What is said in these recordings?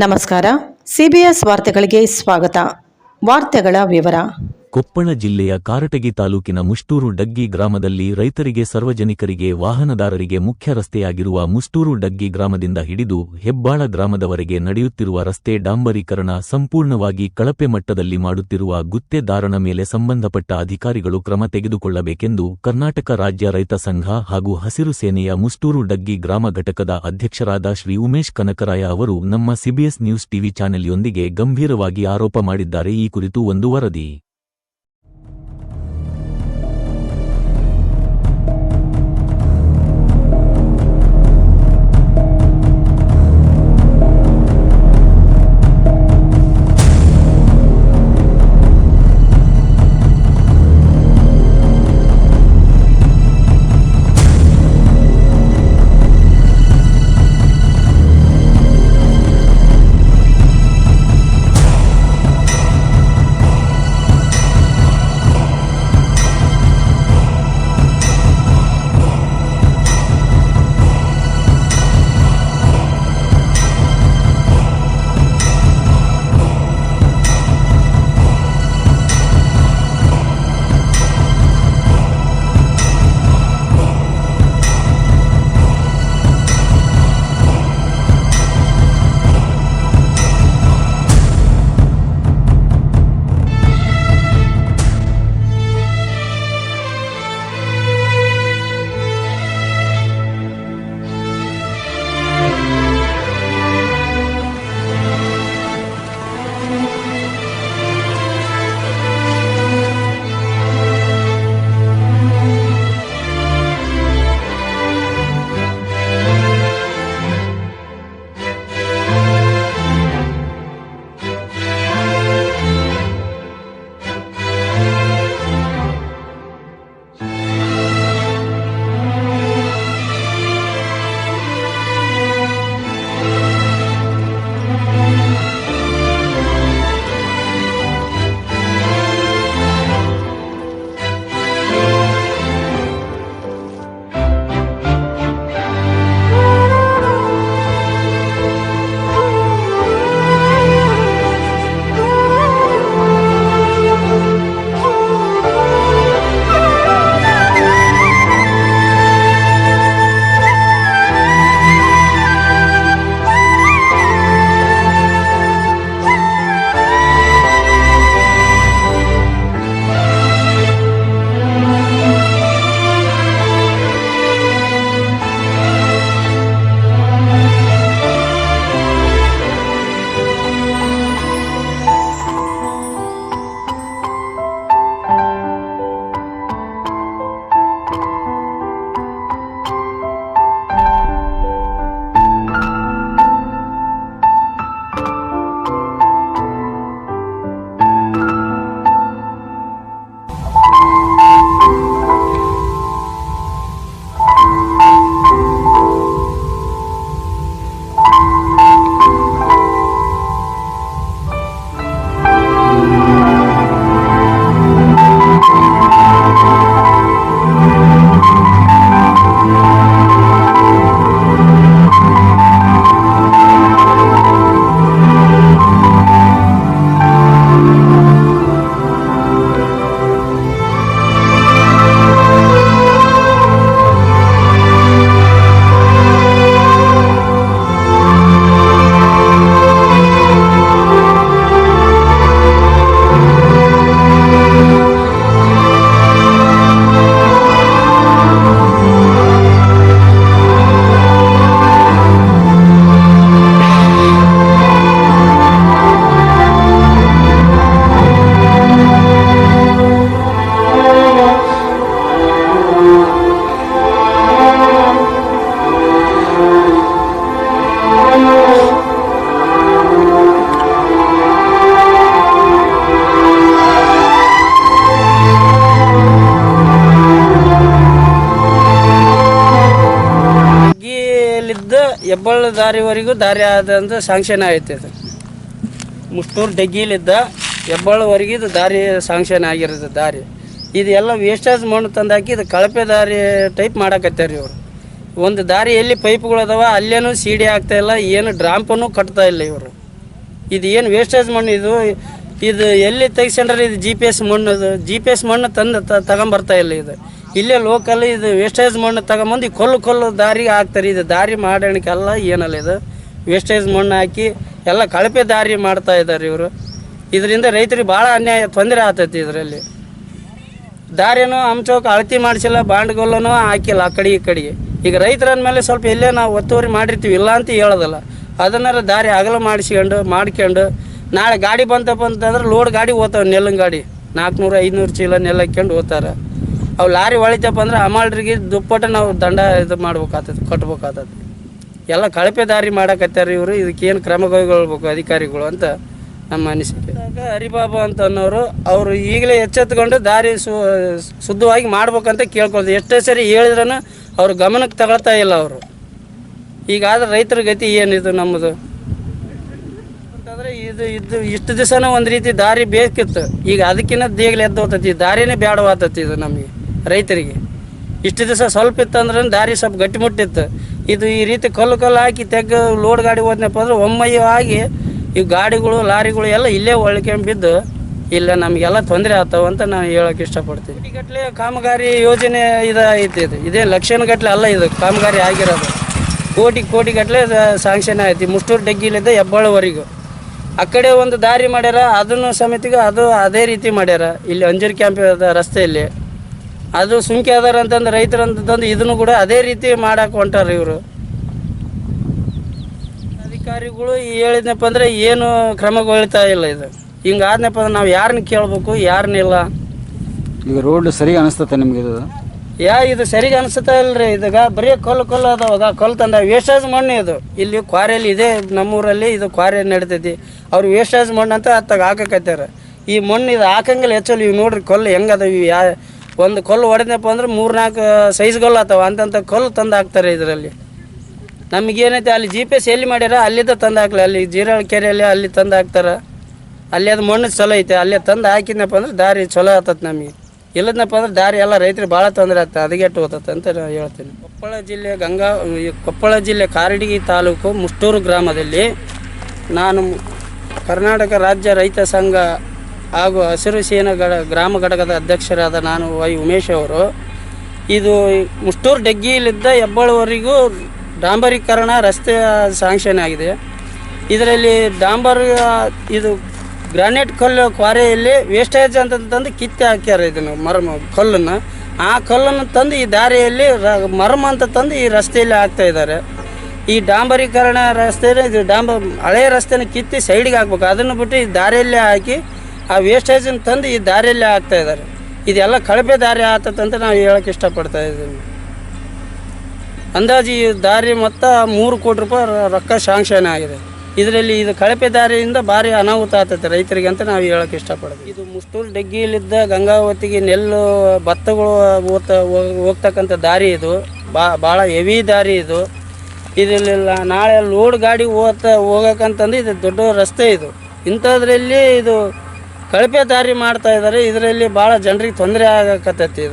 ನಮಸ್ಕಾರ. ಸಿಬಿಎಸ್ ವಾರ್ತೆಗಳಿಗೆ ಸ್ವಾಗತ. ವಾರ್ತೆಗಳ ವಿವರ. ಕೊಪ್ಪಳ ಜಿಲ್ಲೆಯ ಕಾರಟಗಿ ತಾಲೂಕಿನ ಮುಷ್ಟೂರು ಡಗ್ಗಿ ಗ್ರಾಮದಲ್ಲಿ ರೈತರಿಗೆ, ಸಾರ್ವಜನಿಕರಿಗೆ, ವಾಹನದಾರರಿಗೆ ಮುಖ್ಯ ರಸ್ತೆಯಾಗಿರುವ ಮುಷ್ಟೂರು ಡಗ್ಗಿ ಗ್ರಾಮದಿಂದ ಹಿಡಿದು ಹೆಬ್ಬಾಳ ಗ್ರಾಮದವರೆಗೆ ನಡೆಯುತ್ತಿರುವ ರಸ್ತೆ ಡಾಂಬರೀಕರಣ ಸಂಪೂರ್ಣವಾಗಿ ಕಳಪೆ ಮಟ್ಟದಲ್ಲಿ ಮಾಡುತ್ತಿರುವ ಗುತ್ತೇದಾರನ ಮೇಲೆ ಸಂಬಂಧಪಟ್ಟ ಅಧಿಕಾರಿಗಳು ಕ್ರಮ ತೆಗೆದುಕೊಳ್ಳಬೇಕೆಂದು ಕರ್ನಾಟಕ ರಾಜ್ಯ ರೈತ ಸಂಘ ಹಾಗೂ ಹಸಿರು ಸೇನೆಯ ಮುಷ್ಟೂರು ಡಗ್ಗಿ ಗ್ರಾಮ ಘಟಕದ ಅಧ್ಯಕ್ಷರಾದ ಶ್ರೀ ಉಮೇಶ್ ಕನಕರಾಯ ಅವರು ನಮ್ಮ ಸಿಬಿಎಸ್ ನ್ಯೂಸ್ ಟಿವಿ ಚಾನೆಲ್ಯೊಂದಿಗೆ ಗಂಭೀರವಾಗಿ ಆರೋಪ ಮಾಡಿದ್ದಾರೆ. ಈ ಕುರಿತು ಒಂದು ವರದಿ. ಹೆಬ್ಬಾಳ ದಾರಿವರೆಗೂ ದಾರಿ ಆದಂತ ಶಾಂಕ್ಷನ್ ಐತೆ. ಇದು ಮುಷ್ಟೂರು ಡಗ್ಗಿಲಿದ್ದ ಹೆಬ್ಬಾಳವರೆಗೆ ಇದು ದಾರಿ ಶಾಂಕ್ಷನ್ ಆಗಿರೋದು ದಾರಿ. ಇದು ಎಲ್ಲ ವೇಸ್ಟೇಜ್ ಮಣ್ಣು ತಂದು ಹಾಕಿ ಇದು ಕಳಪೆ ದಾರಿ ಟೈಪ್ ಮಾಡಕತ್ತಾರೆ ಇವರು. ಒಂದು ದಾರಿ ಎಲ್ಲಿ ಪೈಪ್ಗಳು ಅದಾವ ಅಲ್ಲೇನೂ ಸಿಡಿ ಆಗ್ತಾಯಿಲ್ಲ, ಏನು ಡ್ರಾಂಪನ್ನು ಕಟ್ತಾ ಇಲ್ಲ ಇವರು. ಇದು ಏನು ವೇಸ್ಟೇಜ್ ಮಣ್ಣು ಇದು ಎಲ್ಲಿ ತೆಗಿಸ್ಕೊಂಡ್ರೆ ಇದು GPS ಮಣ್ಣು, ಇದು GPS ಮಣ್ಣು ತಂದು ತಗೊಂಬರ್ತಾ ಇಲ್ಲ. ಇದು ಇಲ್ಲೇ ಲೋಕಲ್ ಇದು ವೇಸ್ಟೇಜ್ ಮಣ್ಣು ತಗೊಂಬಂದು ಈ ಕೊಲ್ಲು ದಾರಿಗೆ ಹಾಕ್ತಾರೆ. ಇದು ದಾರಿ ಮಾಡೋಣಕ್ಕೆಲ್ಲ ಏನಲ್ಲ, ಇದು ವೇಸ್ಟೇಜ್ ಮಣ್ಣು ಹಾಕಿ ಎಲ್ಲ ಕಳಪೆ ದಾರಿ ಮಾಡ್ತಾ ಇದ್ದಾರೆ ಇವರು. ಇದರಿಂದ ರೈತರಿಗೆ ಭಾಳ ಅನ್ಯಾಯ ತೊಂದರೆ ಆಗ್ತೈತಿ. ಇದರಲ್ಲಿ ದಾರಿನೂ ಹಂಚೋಕೆ ಅಳತಿ ಮಾಡಿಸಿಲ್ಲ, ಬಾಂಡ್ಗೊಲ್ಲೂ ಹಾಕಿಲ್ಲ ಆ ಕಡೆ ಈ ಕಡೆಗೆ. ಈಗ ರೈತರ ಮೇಲೆ ಸ್ವಲ್ಪ ಎಲ್ಲೇ ನಾವು ಒತ್ತುವರಿ ಮಾಡಿರ್ತೀವಿ, ಇಲ್ಲ ಅಂತ ಹೇಳೋದಲ್ಲ. ಅದನ್ನಾರ ದಾರಿ ಅಗಲ ಮಾಡ್ಕೊಂಡು ನಾಳೆ ಗಾಡಿ ಬಂತಪ್ಪ ಅಂತಂದ್ರೆ ಲೋಡ್ ಗಾಡಿ ಹೋಗ್ತಾವೆ, ನೆಲ್ಲಿನ ಗಾಡಿ 400-500 ಚೀಲ ನೆಲ್ಲ ಹಾಕ್ಯಂಡು ಹೋಗ್ತಾರೆ. ಅವು ಲಾರಿ ಹೊಳಿತಪ್ಪ ಅಂದ್ರೆ ಅಮಾಲ್ರಿಗೆ ದುಪ್ಪಟ್ಟು ನಾವು ದಂಡ ಇದು ಕಟ್ಬೇಕಾಗ್ತದೆ. ಎಲ್ಲ ಕಳಪೆ ದಾರಿ ಮಾಡಕತ್ತಾರೆ ಇವರು. ಇದಕ್ಕೇನು ಕ್ರಮ ಕೈಗೊಳ್ಬೇಕು ಅಧಿಕಾರಿಗಳು ಅಂತ ನಮ್ಮ ಅನಿಸಿಕೆ. ಹರಿಬಾಬು ಅಂತ ಅನ್ನೋರು ಅವರು ಈಗಲೇ ಎಚ್ಚೆತ್ಕೊಂಡು ದಾರಿ ಶುದ್ಧವಾಗಿ ಮಾಡ್ಬೇಕಂತ ಕೇಳ್ಕೊಳ್ದು. ಎಷ್ಟೇ ಸರಿ ಹೇಳಿದ್ರೂ ಅವ್ರ ಗಮನಕ್ಕೆ ತಗೊಳ್ತಾ ಇಲ್ಲ ಅವರು. ಈಗಾದ್ರೆ ರೈತರ ಗತಿ ಏನಿದು ನಮ್ಮದು ಅಂತಂದರೆ ಇಷ್ಟು ದಿವಸನೂ ಒಂದು ರೀತಿ ದಾರಿ ಬೇಕಿತ್ತು. ಈಗ ಅದಕ್ಕಿಂತ ದೇಗಲಿ ಎದ್ದು ಹೋಗ್ತೈತಿ, ದಾರಿನೇ ಬೇಡವಾಗ್ತೈತಿ ಇದು ನಮಗೆ ರೈತರಿಗೆ. ಇಷ್ಟು ದಿವಸ ಸ್ವಲ್ಪ ಇತ್ತಂದ್ರೆ ದಾರಿ ಸ್ವಲ್ಪ ಗಟ್ಟಿಮುಟ್ಟಿತ್ತು. ಇದು ಈ ರೀತಿ ಕಲ್ಲು ಹಾಕಿ ತೆಗ್ದು ಲೋಡ್ ಗಾಡಿ ಹೋದ್ನಪ್ಪ ಅಂದ್ರೆ ಒಮ್ಮಯ್ಯ ಆಗಿ ಈ ಗಾಡಿಗಳು ಲಾರಿಗಳು ಎಲ್ಲ ಇಲ್ಲೇ ಒಳ್ಕೊಂಬಿದ್ದು ಇಲ್ಲ ನಮಗೆಲ್ಲ ತೊಂದರೆ ಆಗ್ತಾವೆ ಅಂತ ನಾನು ಹೇಳೋಕೆ ಇಷ್ಟಪಡ್ತೀನಿ. ಕೋಟಿಗಟ್ಟಲೆ ಕಾಮಗಾರಿ ಯೋಜನೆ ಐತಿ. ಇದೇ ಲಕ್ಷಣಗಟ್ಟಲೆ ಅಲ್ಲ, ಇದು ಕಾಮಗಾರಿ ಆಗಿರೋದು ಕೋಟಿಗಟ್ಟಲೆ ಸ್ಯಾಂಕ್ಷನ್ ಐತಿ. ಮುಷ್ಟೂರು ಡಗ್ಗಿಲಿದ್ದ ಹೆಬ್ಬಾಳವರೆಗೂ ಆ ಕಡೆ ಒಂದು ದಾರಿ ಮಾಡ್ಯಾರ, ಅದನ್ನು ಸಮಿತಿಗೆ ಅದೇ ರೀತಿ ಮಾಡ್ಯಾರ. ಇಲ್ಲಿ ಅಂಜೂರು ಕ್ಯಾಂಪ್ ರಸ್ತೆಯಲ್ಲಿ ಅದು ಸುಂಕಿ ಅದಾರ ಅಂತಂದು ರೈತರು ಅಂತಂದು ಇದನ್ನು ಕೂಡ ಅದೇ ರೀತಿ ಮಾಡಕ್ಕೆ ಹೊಂಟಾರ ಇವರು. ಅಧಿಕಾರಿಗಳು ಹೇಳಿದ್ನಪ್ಪ ಅಂದರೆ ಏನು ಕ್ರಮಗೊಳ್ತಾ ಇಲ್ಲ. ಇದು ಹಿಂಗೆ ಆದ್ನಪ್ಪ ಅಂದ್ರೆ ನಾವು ಯಾರನ್ನ ಕೇಳಬೇಕು, ಯಾರನ್ನಿಲ್ಲ. ಈಗ ರೋಡ್ ಸರಿ ಅನಿಸ್ತತೆ ನಿಮ್ಗೆ? ಇದು ಸರಿಗೆ ಅನಿಸ್ತಾ ಇಲ್ರಿ. ಇದಾಗ ಬರೀ ಕಲ್ಲು ಅದಾವಾಗ ಕಲ್ಲು ತಂದ ವೇಸ್ಟೇಜ್ ಮಣ್ಣು ಇದು. ಇಲ್ಲಿ ಕ್ವಾರಿಯಲ್ಲಿ ಇದೆ ನಮ್ಮೂರಲ್ಲಿ, ಇದು ಕ್ವಾರಿ ನಡಿತೈತಿ. ಅವ್ರು ವೇಸ್ಟೇಜ್ ಮಣ್ಣು ಅಂತ ಅತ್ತಾಗ ಹಾಕಕತ್ತಾರ. ಈ ಮಣ್ಣು ಇದು ಹಾಕಂಗಿಲ್ಲ ಹೆಚ್ಚಲ್ಲಿ. ಇವು ನೋಡ್ರಿ ಕಲ್ಲು ಹೆಂಗೆ ಅದಾವ. ಒಂದು ಕಲ್ಲು ಹೊಡೆದಪ್ಪ ಅಂದ್ರೆ 3-4 ಸೈಜ್ ಕಲ್ಲು ಆಗ್ತಾವ. ಅಂತಂತ ಕಲ್ಲು ತಂದು ಹಾಕ್ತಾರೆ ಇದರಲ್ಲಿ. ನಮಗೇನೈತೆ ಅಲ್ಲಿ GPS ಎಲ್ಲಿ ಮಾಡ್ಯಾರ ಅಲ್ಲಿದ್ದ ತಂದು ಹಾಕ್ಲಿ. ಅಲ್ಲಿ ಜೀರಾಳ ಕೆರೆಯಲ್ಲಿ ಅಲ್ಲಿ ತಂದು ಹಾಕ್ತಾರೆ. ಅಲ್ಲಿ ಅದು ಮಣ್ಣು ಚಲೋ ಐತೆ, ಅಲ್ಲೇ ತಂದು ಹಾಕಿದ್ನಪ್ಪ ಅಂದ್ರೆ ದಾರಿ ಚಲೋ ಆಗ್ತದೆ ನಮಗೆ. ಇಲ್ಲದನಪ್ಪ ಅಂದ್ರೆ ದಾರಿ ಎಲ್ಲ ರೈತರಿಗೆ ಭಾಳ ತೊಂದರೆ ಆಗ್ತದೆ, ಹದಗೆಟ್ಟು ಹೋಗ್ತದೆ ಅಂತ ನಾನು ಹೇಳ್ತೀನಿ. ಕೊಪ್ಪಳ ಜಿಲ್ಲೆ ಕಾರಟಗಿ ತಾಲೂಕು ಮುಷ್ಟೂರು ಗ್ರಾಮದಲ್ಲಿ ನಾನು ಕರ್ನಾಟಕ ರಾಜ್ಯ ರೈತ ಸಂಘ ಹಾಗೂ ಹಸಿರು ಸೇನಾ ಗ್ರಾಮ ಘಟಕದ ಅಧ್ಯಕ್ಷರಾದ ನಾನು ವೈ ಉಮೇಶ್ ಅವರು. ಇದು ಮುಷ್ಟೂರು ಡಗ್ಗಿಲಿದ್ದ ಹೆಬ್ಬಾಳವರೆಗೂ ಡಾಂಬರೀಕರಣ ರಸ್ತೆ ಸ್ಯಾಂಕ್ಷನ್ ಆಗಿದೆ. ಇದರಲ್ಲಿ ಇದು ಗ್ರಾನೈಟ್ ಕಲ್ಲು ಕ್ವಾರೆಯಲ್ಲಿ ವೇಸ್ಟೇಜ್ ಅಂತಂದು ಕಿತ್ತೆ ಹಾಕ್ಯಾರ. ಇದನ್ನು ಕಲ್ಲನ್ನು ಆ ಕಲ್ಲನ್ನು ತಂದು ಈ ದಾರಿಯಲ್ಲಿ ಮರಮ ಅಂತ ತಂದು ಈ ರಸ್ತೆಯಲ್ಲಿ ಹಾಕ್ತಾ ಇದ್ದಾರೆ. ಈ ಡಾಂಬರೀಕರಣ ರಸ್ತೆಯಲ್ಲಿ ಇದು ಹಳೆಯ ರಸ್ತೆನ ಕಿತ್ತಿ ಸೈಡಿಗೆ ಹಾಕ್ಬೇಕು. ಅದನ್ನು ಬಿಟ್ಟು ಈ ದಾರಿಯಲ್ಲೇ ಹಾಕಿ ಆ ವೇಸ್ಟೇಜನ್ನು ತಂದು ಈ ದಾರಿಯಲ್ಲೇ ಹಾಕ್ತಾ ಇದ್ದಾರೆ. ಇದೆಲ್ಲ ಕಳಪೆ ದಾರಿ ಆಗ್ತದಂತ ನಾವು ಹೇಳೋಕ್ಕೆ ಇಷ್ಟಪಡ್ತಾ ಇದ್ದೀನಿ. ಅಂದಾಜು ಈ ದಾರಿ ಮೊತ್ತ 3 ಕೋಟಿ ರೂಪಾಯಿ ರೊಕ್ಕ ಶಾಂಕ್ಷನ್ ಆಗಿದೆ. ಇದರಲ್ಲಿ ಇದು ಕಳಪೆ ದಾರಿಯಿಂದ ಭಾರಿ ಅನಾಹುತ ಆಗ್ತೈತೆ ರೈತರಿಗೆ ಅಂತ ನಾವು ಹೇಳೋಕ್ಕೆ ಇಷ್ಟಪಡ್ತೀವಿ. ಇದು ಮುಷ್ಟೂರು ಡಗ್ಗಿಲಿದ್ದ ಗಂಗಾವತಿಗೆ ನೆಲ್ಲು ಭತ್ತಗಳು ಹೋಗ್ತಕ್ಕಂಥ ದಾರಿ. ಇದು ಭಾಳ ಹೆವಿ ದಾರಿ. ಇದರಲ್ಲ ನಾಳೆ ಲೋಡ್ ಗಾಡಿ ಹೋಗಕ್ಕಂತಂದು ಇದು ದೊಡ್ಡ ರಸ್ತೆ. ಇಂಥದ್ರಲ್ಲಿ ಇದು ಕಳಪೆ ದಾರಿ ಮಾಡ್ತಾ ಇದ್ದಾರೆ. ಇದರಲ್ಲಿ ಭಾಳ ಜನರಿಗೆ ತೊಂದರೆ ಆಗಕತ್ತೈತಿ.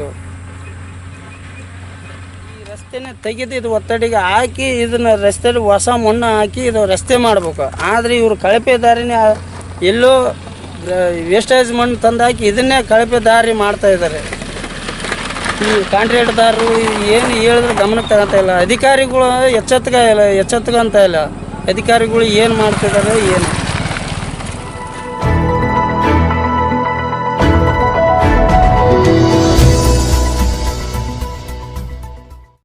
ಈ ರಸ್ತೆನ ತೆಗೆದು ಇದು ಒತ್ತಡಿಗೆ ಹಾಕಿ ಇದನ್ನು ರಸ್ತೆಯಲ್ಲಿ ಹೊಸ ಮಣ್ಣು ಹಾಕಿ ಇದು ರಸ್ತೆ ಮಾಡಬೇಕು. ಆದರೆ ಇವರು ಕಳಪೆ ದಾರಿನೇ ಎಲ್ಲೋ ವೇಸ್ಟೇಜ್ ಮಣ್ಣು ತಂದು ಹಾಕಿ ಇದನ್ನೇ ಕಳಪೆ ದಾರಿ ಮಾಡ್ತಾ ಇದ್ದಾರೆ. ಈ ಕಾಂಟ್ರಾಕ್ಟ್ದಾರರು ಏನು ಹೇಳಿದ್ರು ಗಮನಕ್ಕೆ ತಗೋತಾ ಇಲ್ಲ. ಅಧಿಕಾರಿಗಳು ಎಚ್ಚೆತ್ಕೊಂತ ಇಲ್ಲ. ಅಧಿಕಾರಿಗಳು ಏನು ಮಾಡ್ತಿದ್ದಾರೆ ಏನು